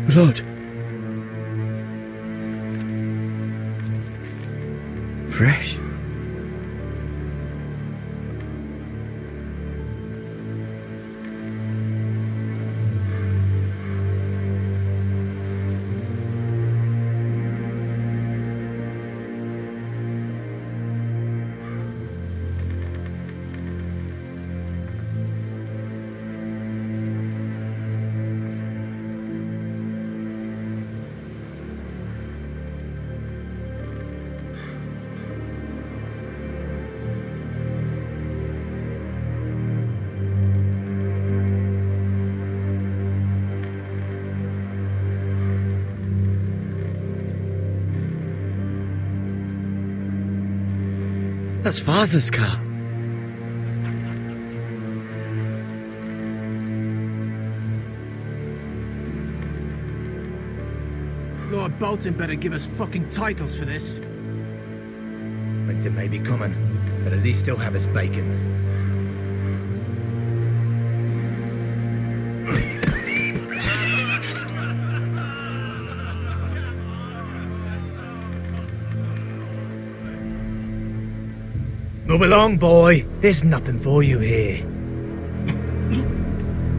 Blood. Fresh. That's Father's car. Lord Bolton better give us fucking titles for this. Winter may be coming, but at least he'll have his bacon. Move along, boy. There's nothing for you here.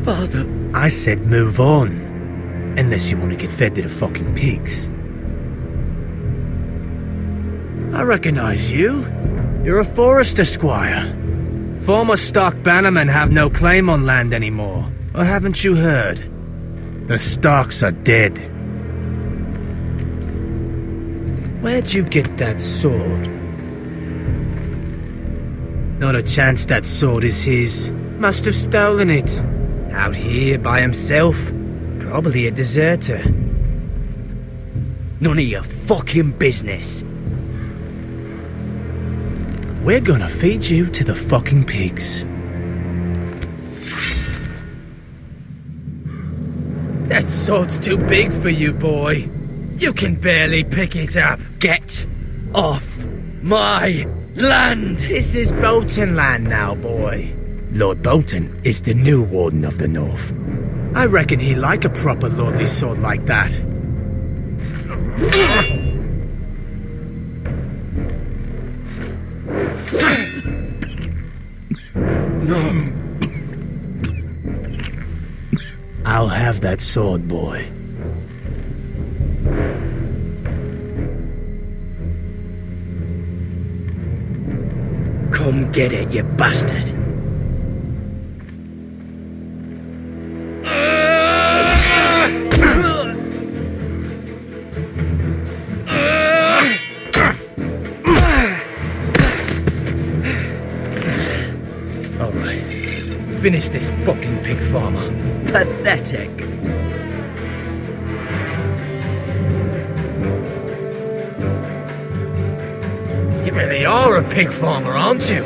Father. I said move on. Unless you want to get fed to the fucking pigs. I recognize you. You're a Forester squire. Former stock bannermen have no claim on land anymore. Or haven't you heard? The Starks are dead. Where'd you get that sword? Not a chance that sword is his. Must have stolen it. Out here by himself. Probably a deserter. None of your fucking business. We're gonna feed you to the fucking pigs. That sword's too big for you, boy. You can barely pick it up. Get off my land! This is Bolton land now, boy. Lord Bolton is the new Warden of the North. I reckon he'd like a proper lordly sword like that. No. I'll have that sword, boy. Come get it, you bastard. Alright. Finish this fucking pig farmer. Pathetic. You really are a pig farmer, aren't you?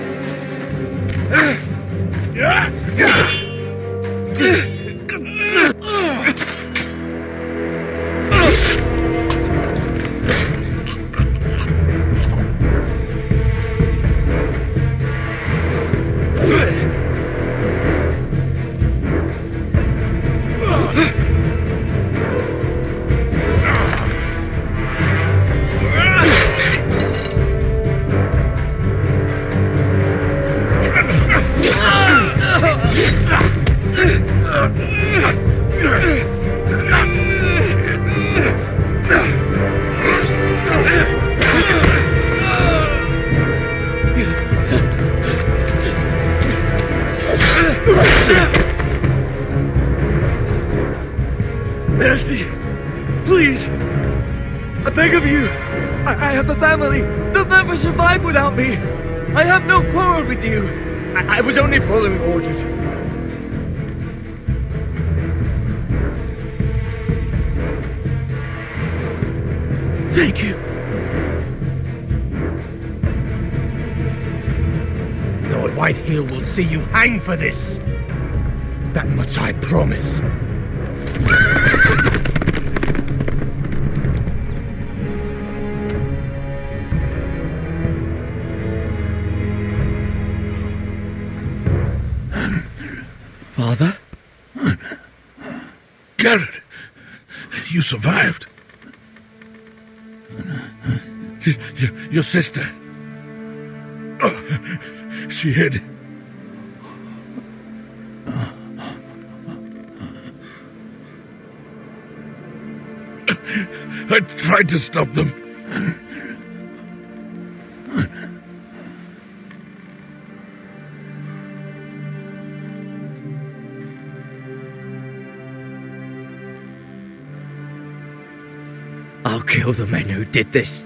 Mercy! Please! I beg of you! I have a family! They'll never survive without me! I have no quarrel with you! I was only following orders. Thank you! Lord Whitehill will see you hang for this! That much I promise. Father? Garrett, You survived. Your sister. Oh, she hid. I tried to stop them. I'll kill the men who did this.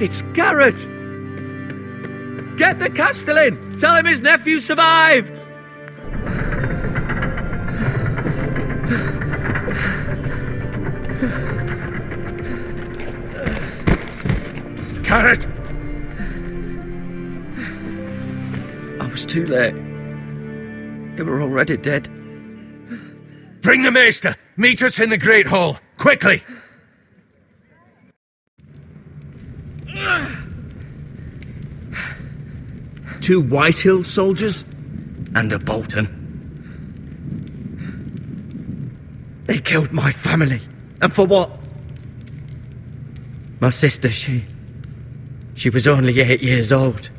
It's Garrett! Get the Castellan! Tell him his nephew survived! Garrett! I was too late. They were already dead. Bring the maester! Meet us in the Great Hall! Quickly! Two Whitehill soldiers? And a Bolton. They killed my family. And for what? My sister, she was only 8 years old.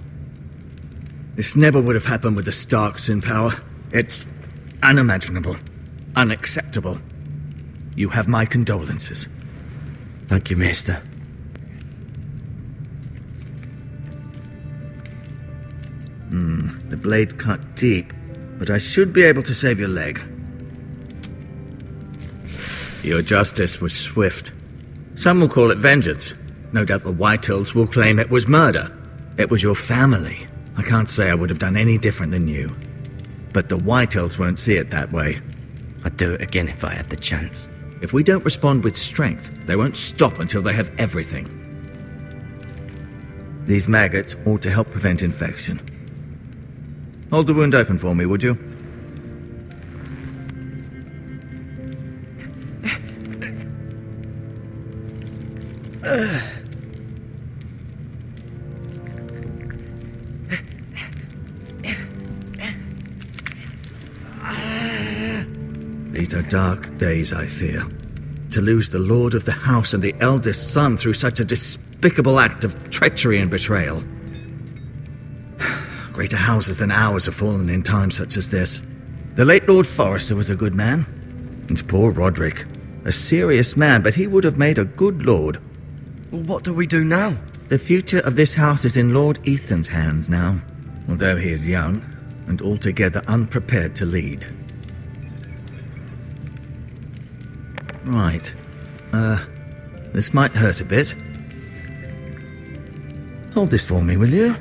This never would have happened with the Starks in power. It's unimaginable. Unacceptable. You have my condolences. Thank you, Maester. The blade cut deep, but I should be able to save your leg. Your justice was swift. Some will call it vengeance. No doubt the Whitehills will claim it was murder. It was your family. I can't say I would have done any different than you. But the Whitehills won't see it that way. I'd do it again if I had the chance. If we don't respond with strength, they won't stop until they have everything. These maggots ought to help prevent infection. Hold the wound open for me, would you? These are dark days, I fear. To lose the lord of the house and the eldest son through such a despicable act of treachery and betrayal. Greater houses than ours have fallen in times such as this. The late Lord Forrester was a good man. And poor Roderick. A serious man, but he would have made a good lord. Well, what do we do now? The future of this house is in Lord Ethan's hands now. Although he is young, and altogether unprepared to lead. Right. This might hurt a bit. Hold this for me, will you?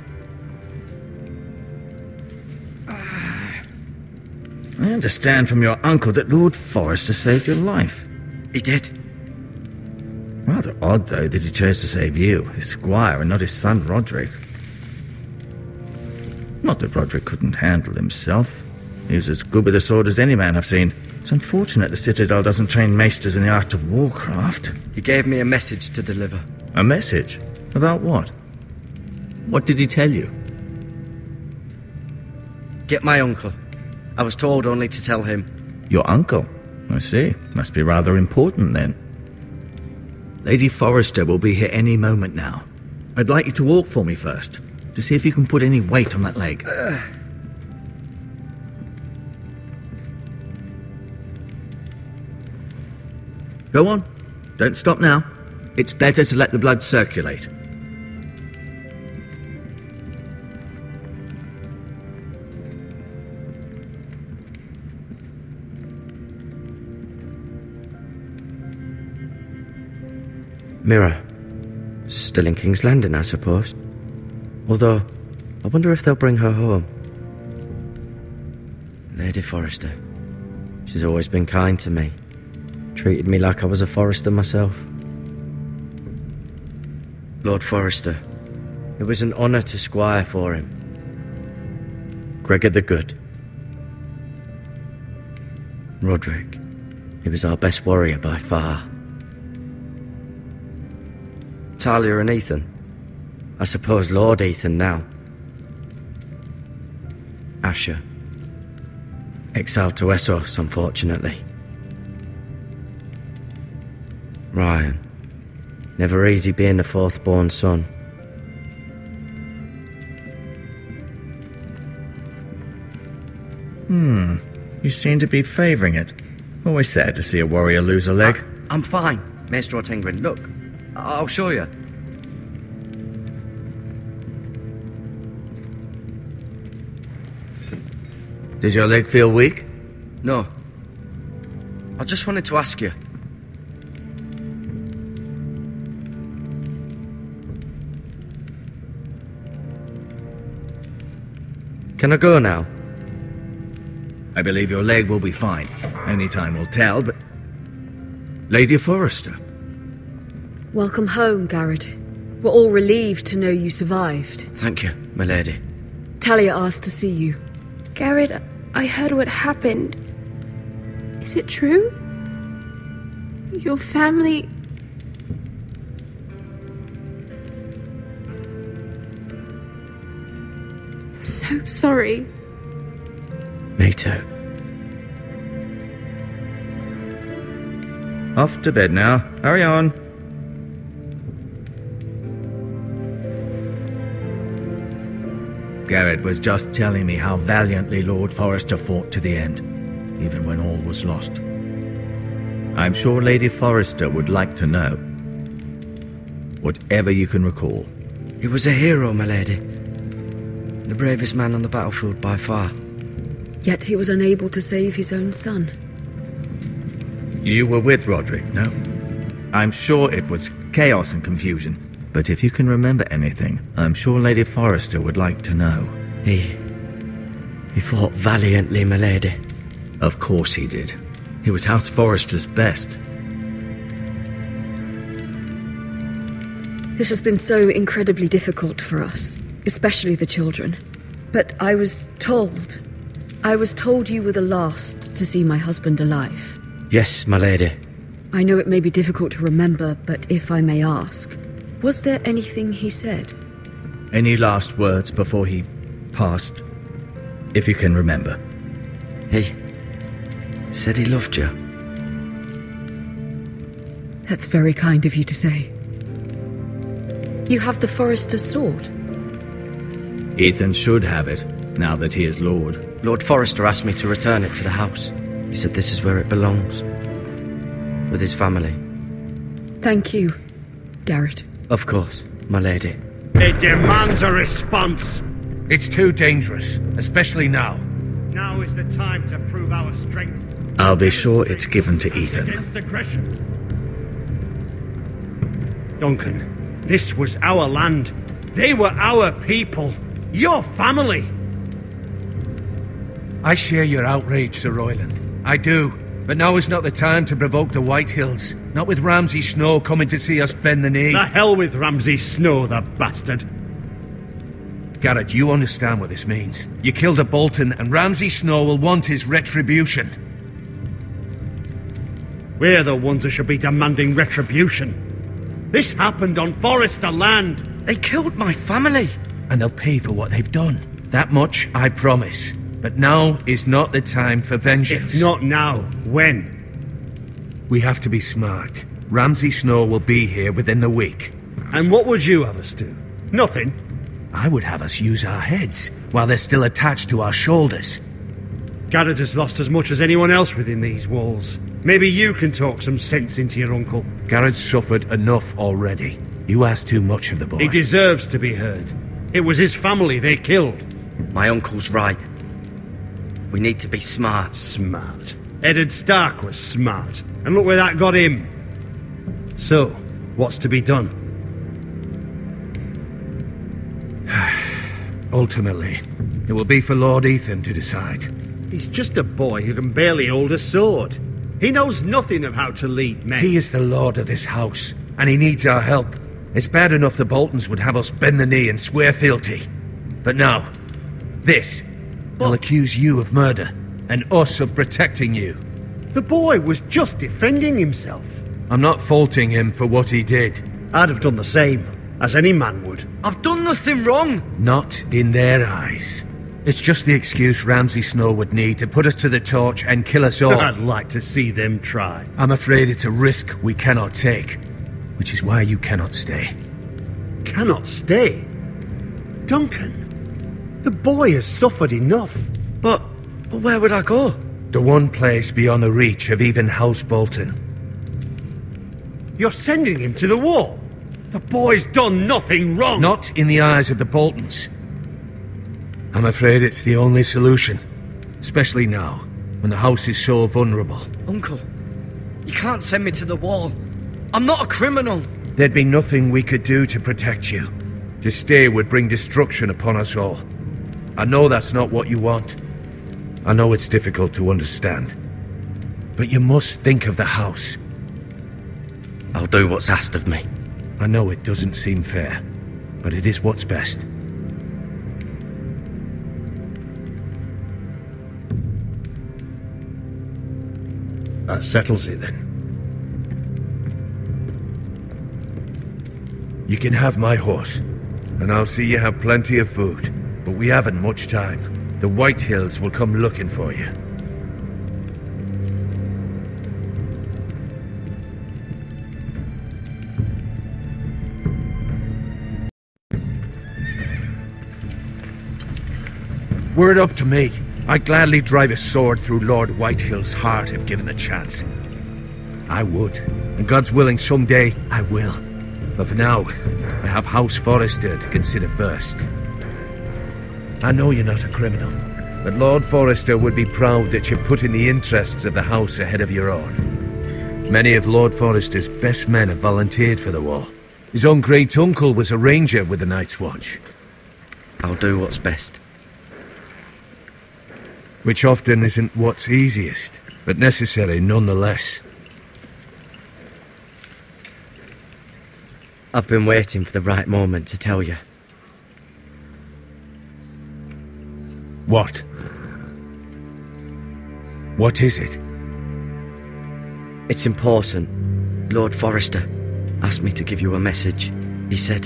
I understand from your uncle that Lord Forrester saved your life. He did. Rather odd, though, that he chose to save you, his squire, and not his son Roderick. Not that Roderick couldn't handle himself. He was as good with a sword as any man I've seen. It's unfortunate the Citadel doesn't train maesters in the art of warcraft. He gave me a message to deliver. A message? About what? What did he tell you? Get my uncle. I was told only to tell him. Your uncle? I see. Must be rather important, then. Lady Forrester will be here any moment now. I'd like you to walk for me first, to see if you can put any weight on that leg. Go on. Don't stop now. It's better to let the blood circulate. Mirror. Still in King's Landing, I suppose. Although, I wonder if they'll bring her home. Lady Forrester. She's always been kind to me. Treated me like I was a Forrester myself. Lord Forrester. It was an honour to squire for him. Gregor the Good. Roderick, he was our best warrior by far. Talia and Ethan. I suppose Lord Ethan now. Asher. Exiled to Essos, unfortunately. Ryan. Never easy being the fourth-born son. You seem to be favouring it. Always sad to see a warrior lose a leg. I'm fine, Maester Ortengrin. Look, I'll show you. Did your leg feel weak? No. I just wanted to ask you. Can I go now? I believe your leg will be fine. Only time will tell, but... Lady Forrester. Welcome home, Garrett. We're all relieved to know you survived. Thank you, my lady. Talia asked to see you. Garrett, I heard what happened. Is it true? Your family... I'm so sorry. Me too. Off to bed now. Hurry on. Garrett was just telling me how valiantly Lord Forrester fought to the end, even when all was lost. I'm sure Lady Forrester would like to know. Whatever you can recall. He was a hero, my lady. The bravest man on the battlefield by far. Yet he was unable to save his own son. You were with Roderick, no? I'm sure it was chaos and confusion, but if you can remember anything, I'm sure Lady Forrester would like to know. He fought valiantly, my lady. Of course he did. He was House Forrester's best. This has been so incredibly difficult for us, especially the children. But I was told you were the last to see my husband alive. Yes, my lady. I know it may be difficult to remember, but if I may ask, was there anything he said? Any last words before he passed? If you can remember. He said he loved you. That's very kind of you to say. You have the Forrester's sword. Ethan should have it, now that he is Lord. Lord Forrester asked me to return it to the house. He said this is where it belongs. With his family. Thank you, Garrett. Of course, my lady. It demands a response. It's too dangerous, especially now. Now is the time to prove our strength. I'll be sure it's given to Ethan. Against aggression. Duncan, this was our land. They were our people. Your family. I share your outrage, Sir Royland. I do. But now is not the time to provoke the White Hills. Not with Ramsay Snow coming to see us bend the knee. The hell with Ramsay Snow, the bastard. Garrett, you understand what this means. You killed a Bolton, and Ramsay Snow will want his retribution. We're the ones that should be demanding retribution. This happened on Forrester land. They killed my family. And they'll pay for what they've done. That much, I promise. But now is not the time for vengeance. If not now, when? We have to be smart. Ramsay Snow will be here within the week. And what would you have us do? Nothing. I would have us use our heads, while they're still attached to our shoulders. Garrett has lost as much as anyone else within these walls. Maybe you can talk some sense into your uncle. Garrett's suffered enough already. You ask too much of the boy. He deserves to be heard. It was his family they killed. My uncle's right. We need to be smart. Smart. Eddard Stark was smart. And look where that got him. So, what's to be done? Ultimately, it will be for Lord Ethan to decide. He's just a boy who can barely hold a sword. He knows nothing of how to lead men. He is the lord of this house, and he needs our help. It's bad enough the Boltons would have us bend the knee and swear fealty. But now, this They'll accuse you of murder, and us of protecting you. The boy was just defending himself. I'm not faulting him for what he did. I'd have done the same, as any man would. I've done nothing wrong. Not in their eyes. It's just the excuse Ramsay Snow would need to put us to the torch and kill us all. I'd like to see them try. I'm afraid it's a risk we cannot take, which is why you cannot stay. Cannot stay? Duncan, the boy has suffered enough. But where would I go? The one place beyond the reach of even House Bolton. You're sending him to the wall. The boy's done nothing wrong. Not in the eyes of the Boltons. I'm afraid it's the only solution. Especially now, when the house is so vulnerable. Uncle, you can't send me to the wall. I'm not a criminal. There'd be nothing we could do to protect you. To stay would bring destruction upon us all. I know that's not what you want. I know it's difficult to understand. But you must think of the house. I'll do what's asked of me. I know it doesn't seem fair, but it is what's best. That settles it then. You can have my horse, and I'll see you have plenty of food. But we haven't much time. The White Hills will come looking for you. Were it up to me, I'd gladly drive a sword through Lord Whitehill's heart if given a chance. I would, and God's willing someday I will. But for now, I have House Forrester to consider first. I know you're not a criminal, but Lord Forrester would be proud that you're putting the interests of the house ahead of your own. Many of Lord Forrester's best men have volunteered for the war. His own great-uncle was a ranger with the Night's Watch. I'll do what's best. Which often isn't what's easiest, but necessary nonetheless. I've been waiting for the right moment to tell you. What? What is it? It's important. Lord Forrester asked me to give you a message. He said,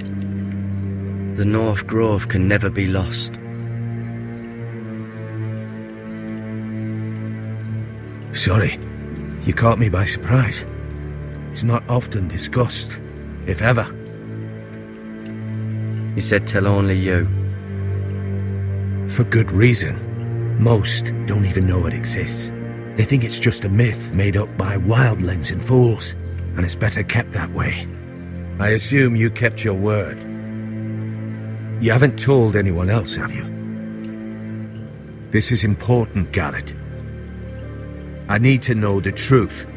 the North Grove can never be lost. Sorry, you caught me by surprise. It's not often discussed, if ever. He said tell only you. For good reason. Most don't even know it exists. They think it's just a myth made up by wildlings and fools, and it's better kept that way. I assume you kept your word. You haven't told anyone else, have you? This is important, Garrett. I need to know the truth.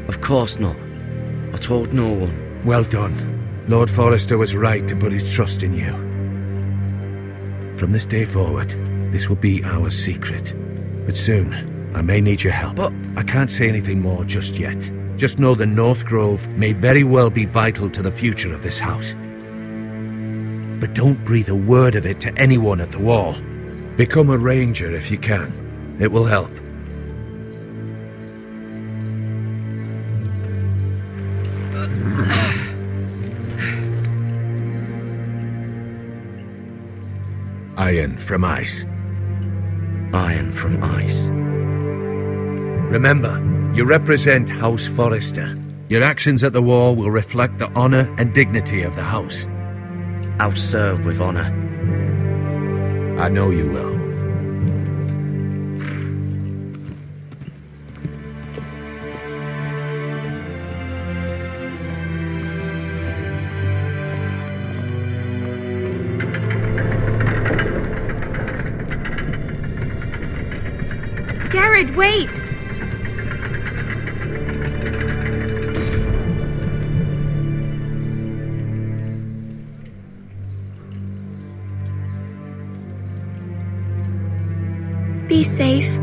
Of course not. I told no one. Well done. Lord Forrester was right to put his trust in you. From this day forward, this will be our secret. But soon, I may need your help. But I can't say anything more just yet. Just know the North Grove may very well be vital to the future of this house. But don't breathe a word of it to anyone at the wall. Become a ranger if you can. It will help. Iron from ice. Iron from ice. Remember, you represent House Forrester. Your actions at the war will reflect the honor and dignity of the house. I'll serve with honor. I know you will. Garrett, wait! Be safe.